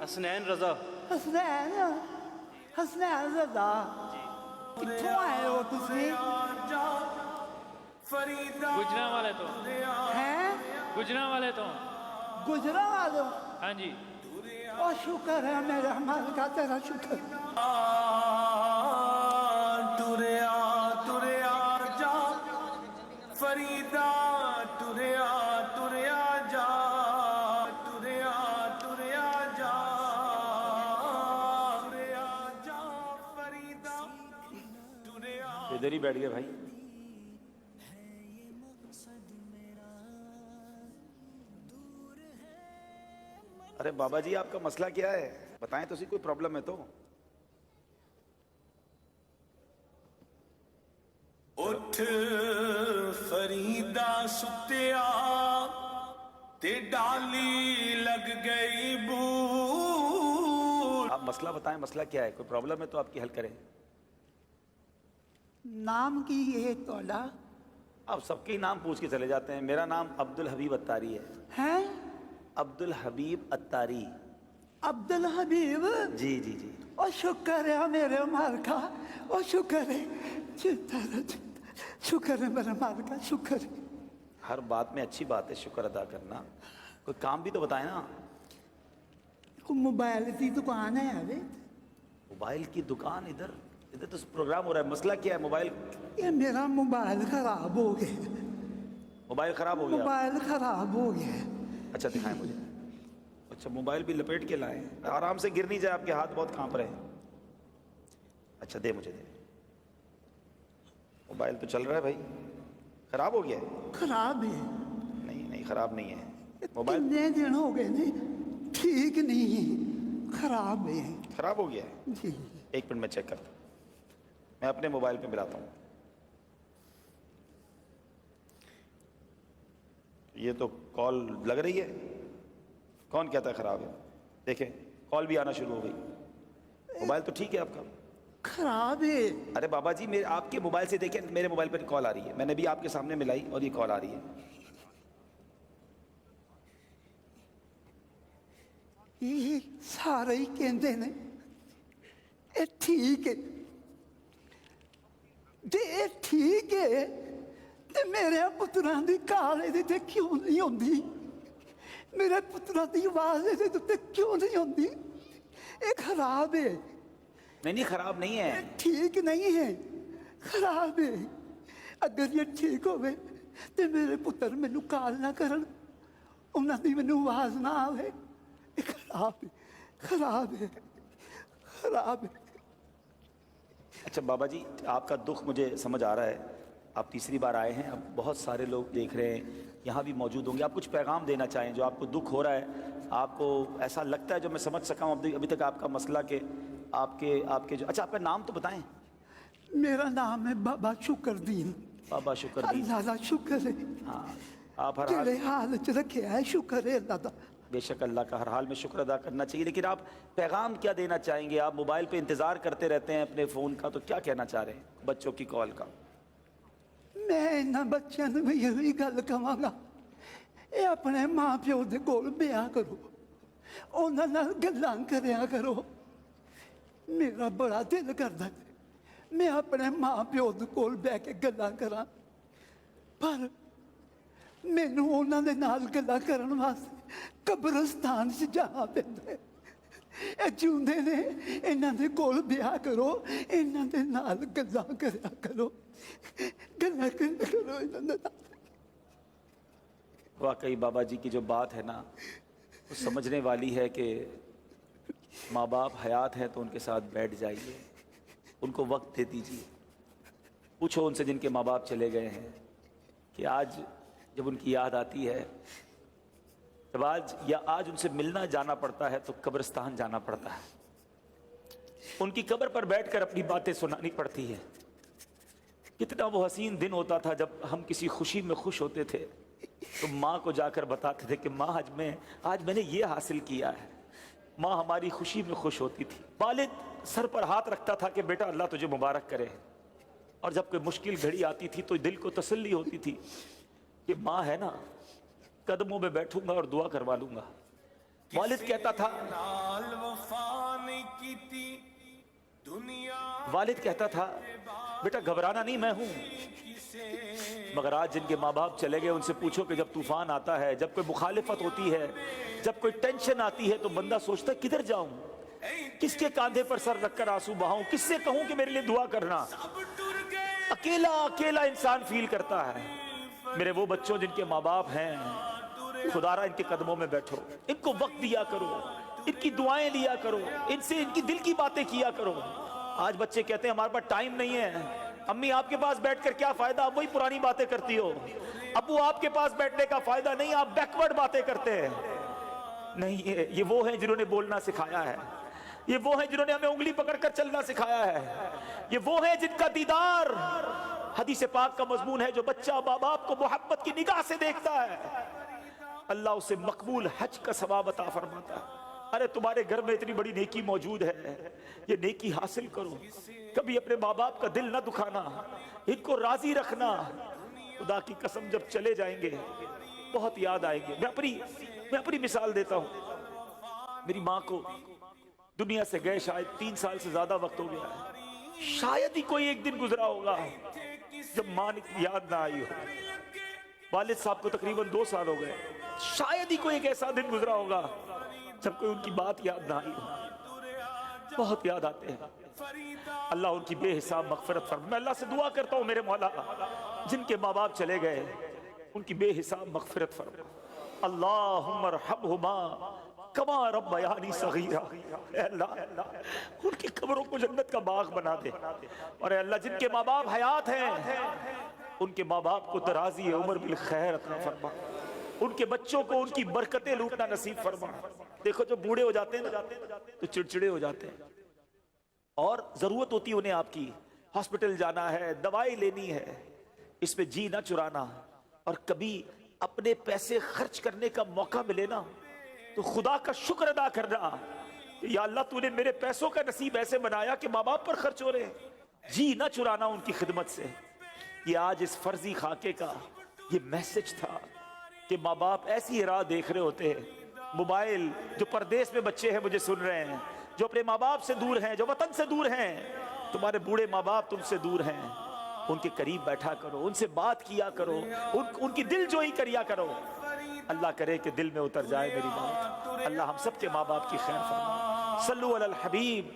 हसनैन रजा। हसनैन रजा कित्थों आए हो तुसी? गुजरांवाले तो। हैं? गुजरांवाले तो। गुजरांवाले हो? हाँ जी। ओ शुक्र है मेरे मालिक का, तेरा शुक्र। तुरया तुरया जा फरीदा, तुरया तुरया जा, तुरया तुरया जा, तुरया जा फरीदा, तुरया। इधर ही बैठ गए भाई। अरे बाबा जी आपका मसला क्या है, बताएं तो सही, कोई प्रॉब्लम है तो। उठ फरीदा सुत्या ते डाली लग गई बूढ़। आप मसला बताएं, मसला क्या है, कोई प्रॉब्लम है तो आपकी हल करें। नाम की ये तोड़ा आप सबके ही नाम पूछ के चले जाते हैं। मेरा नाम अब्दुल हबीब अत्तारी है। है? अब्दुल हबीब अत्तारी। अब्दुल हबीब? जी जी जी। ओ शुक्र है मेरे मालिका, ओ शुक्र है, शुक्र है मेरे मालिका, शुक्र है। हर बात में अच्छी बात है शुक्र अदा करना। कोई काम भी तो बताए ना। मोबाइल की दुकान है अभी। मोबाइल की दुकान? इधर इधर तो प्रोग्राम हो रहा है। मसला क्या है? मोबाइल? ये मेरा मोबाइल खराब हो गया। मोबाइल खराब हो गया? मोबाइल खराब हो गया। अच्छा दिखाएं मुझे। अच्छा मोबाइल भी लपेट के लाए, आराम से गिर नहीं जाए, आपके हाथ बहुत कांप रहे हैं। अच्छा दे मुझे, दे। मोबाइल तो चल रहा है भाई, खराब हो गया है? खराब है। नहीं नहीं खराब नहीं है मोबाइल। कितने दिन हो गए नहीं, ठीक नहीं है, खराब है। खराब हो गया है? जी। एक मिनट में चेक करता हूँ, मैं अपने मोबाइल पे मिलाता हूँ। ये तो कॉल लग रही है। कौन कहता है खराब है? देखें कॉल भी आना शुरू हो गई। मोबाइल तो ठीक है आपका? खराब है। अरे बाबा जी मेरे आपके मोबाइल से देखें, मेरे मोबाइल पर कॉल आ रही है। मैंने भी आपके सामने मिलाई और ये कॉल आ रही है। ये सारे ही कहते ने ये ठीक है, ये ठीक है, ते मेरे पुत्रा की काल ये क्यों नहीं आती? मेरे पुत्रा की आवाज ये क्यों नहीं आती? ये खराब है। नहीं नहीं खराब नहीं है। ठीक नहीं है, खराब है। अगर ये ठीक होवे ते मेरे पुत्र मैनू काल ना करन, उन्हां दी मैनू आवाज ना आवे। ये खराब है, खराब है, खराब है। अच्छा बाबा जी आपका दुख मुझे समझ आ रहा है। आप तीसरी बार आए हैं, अब बहुत सारे लोग देख रहे हैं, यहाँ भी मौजूद होंगे। आप कुछ पैगाम देना चाहें जो आपको दुख हो रहा है, आपको ऐसा लगता है जो मैं समझ सका हूँ अभी तक आपका मसला के आपके जो। अच्छा आपका नाम तो बताएं। मेरा नाम है बाबा शुक्रदीन। बाबा शुक्रदीन। अल्लाह का शुक्र है। हाँ आप हर तेरे हाल हाल च रखे है, शुक्र है अल्लाह का। बेशक अल्लाह का हर हाल में शुक्र अदा करना चाहिए, लेकिन आप पैगाम क्या देना चाहेंगे? आप मोबाइल पे इंतज़ार करते रहते हैं अपने फ़ोन का, तो क्या कहना चाह रहे हैं बच्चों की कॉल का? मैं इन्होंने बच्चों को भी यही गल कहांगा, ये अपने माँ प्यो के कोल ब्याह करो, उन्हां नाल गल्लां करया करो। मेरा बड़ा दिल करदा मैं अपने माँ प्यो के कोल बह के गल्लां करां, पर मैनू उन्हां दे नाल गल्लां करन वास्ते कब्रिस्तान च जाना पैंदा है। ਇਹ ਜਿਉਂਦੇ ਨੇ ਇਹਨਾਂ ਦੇ ਕੋਲ ਵਿਆਹ ਕਰੋ, ਇਹਨਾਂ ਦੇ ਨਾਲ ਗੱਲਾਂ ਕਰਿਆ ਕਰੋ, ਗੱਲਾਂ ਕਰਿਆ ਕਰੋ ਇਹਨਾਂ ਦੇ ਨਾਲ। वाकई बाबा जी की जो बात है ना वो समझने वाली है कि माँ बाप हयात हैं तो उनके साथ बैठ जाइए, उनको वक्त दे दीजिए। पूछो उनसे जिनके माँ बाप चले गए हैं कि आज जब उनकी याद आती है, जब आज उनसे मिलना जाना पड़ता है तो कब्रिस्तान जाना पड़ता है, उनकी कब्र पर बैठकर अपनी बातें सुनानी पड़ती है। कितना वो हसीन दिन होता था जब हम किसी खुशी में खुश होते थे तो माँ को जाकर बताते थे कि माँ आज मैंने ये हासिल किया है। माँ हमारी खुशी में खुश होती थी। वालिद सर पर हाथ रखता था कि बेटा अल्लाह तुझे मुबारक करे। और जब कोई मुश्किल घड़ी आती थी तो दिल को तसल्ली होती थी कि माँ है ना, कदमों में बैठूंगा और दुआ करवा लूंगा। والد کہتا تھا नाल वफा नहीं कीती दुनिया والد کہتا تھا بیٹا گھبرانا نہیں، میں ہوں. مگر آج جن کے ماں باپ چلے گئے ان سے پوچھو کہ جب طوفان آتا ہے، جب کوئی مخالفت ہوتی ہے، جب کوئی ٹینشن آتی ہے، تو بندہ سوچتا ہے کدھر جاؤں، کس کے کاندھے پر سر رکھ کر آنسو بہاؤں، کس سے کہوں کہ میرے لیے دعا کرنا. अब टुर गए اکیلا اکیلا انسان فیل کرتا ہے. میرے وہ بچوں جن کے ماں باپ ہیں، خدا را ان کے قدموں میں بیٹھو، ان کو وقت دیا کرو، ان کی دعائیں لیا کرو، ان سے ان کی دل کی باتیں کیا کرو. آج بچے کہتے ہیں ہمارے پاس ٹائم نہیں ہے. امی آپ کے پاس بیٹھ کر کیا فائدہ، آپ وہی پرانی باتیں کرتی ہو. ابو آپ کے پاس بیٹھنے کا فائدہ نہیں، آپ بیکورڈ باتیں کرتے ہیں. نہیں، یہ وہ ہیں جنہوں نے بولنا سکھایا ہے، یہ وہ ہیں جنہوں نے ہمیں انگلی پکڑ کر چلنا سکھایا ہے، یہ وہ ہیں جن کا دیدار حدیث پاک کا مضمون ہے. جو بچہ ماں باپ کو محبت کی نگاہ سے دیکھتا ہے، اللہ اسے مقبول حج کا ثواب عطا فرماتا ہے. ارے تمہارے گھر میں اتنی بڑی نیکی موجود ہے، یہ نیکی حاصل کرو. کبھی اپنے ماں باپ کا دل نہ دکھانا، ان کو راضی رکھنا. خدا کی قسم جب چلے جائیں گے بہت یاد آئیں گے. میں اپنی مثال دیتا ہوں. میری ماں کو دنیا سے گئے شاید 3 سال سے زیادہ وقت ہو گیا ہے. شاید ہی کوئی ایک دن گزرا ہوگا جب ماں کی یاد نہ آئی ہو. والد صاحب کو تقریباً 2 سال ہو گئے. شاید ہی کوئی ایک ایسا دن گزرا ہوگا جب کوئی ان کی بات یاد نہ آئی ہو. بہت یاد آتے ہیں. اللہ ان کی بے حساب مغفرت فرمائے. میں اللہ سے دعا کرتا ہوں میرے مولا جن کے ماں باپ چلے گئے ان کی بے حساب مغفرت فرمائے. اللہم ارحمہما کما ربیانی صغیرا. اے اللہ ان کی قبروں کو جنت کا باغ بنا دے. اور اے اللہ جن کے ماں باپ حیات ہیں ان کے ماں باپ کو درازی عمر بالخیر عطا فرما. ان کے بچوں کو ان کی برکتیں لوٹنا نصیب فرما. دیکھو جب بوڑھے ہو جاتے ہیں تو چڑچڑے ہو جاتے ہیں، اور ضرورت ہوتی ہے انہیں آپ کی، ہاسپٹل جانا ہے، دوائی لینی ہے. اس پہ جی نہ چرانا. اور کبھی اپنے پیسے خرچ کرنے کا موقع ملے نا تو خدا کا شکر ادا کرنا کہ یا اللہ تو نے میرے پیسوں کا نصیب ایسے بنایا کہ ماں باپ پر خرچ ہو رہے ہیں. جی نہ چرانا ان کی خدمت سے. یہ آج اس فرضی خاکے کا یہ میسج تھا کہ ماں باپ ایسی راہ دیکھ رہے ہوتے ہیں. موبائل جو پردیس میں بچے ہیں مجھے سن رہے ہیں، جو اپنے ماں باپ سے دور ہیں، جو وطن سے دور ہیں، تمہارے بوڑھے ماں باپ تم سے دور ہیں، ان کے قریب بیٹھا کرو، ان سے بات کیا کرو، ان کی دل جوئی کریا کرو. اللہ کرے کہ دل میں اتر جائے میری بات. اللہ ہم سب کے ماں باپ کی خیر فرمائے. صلو علی الحبیب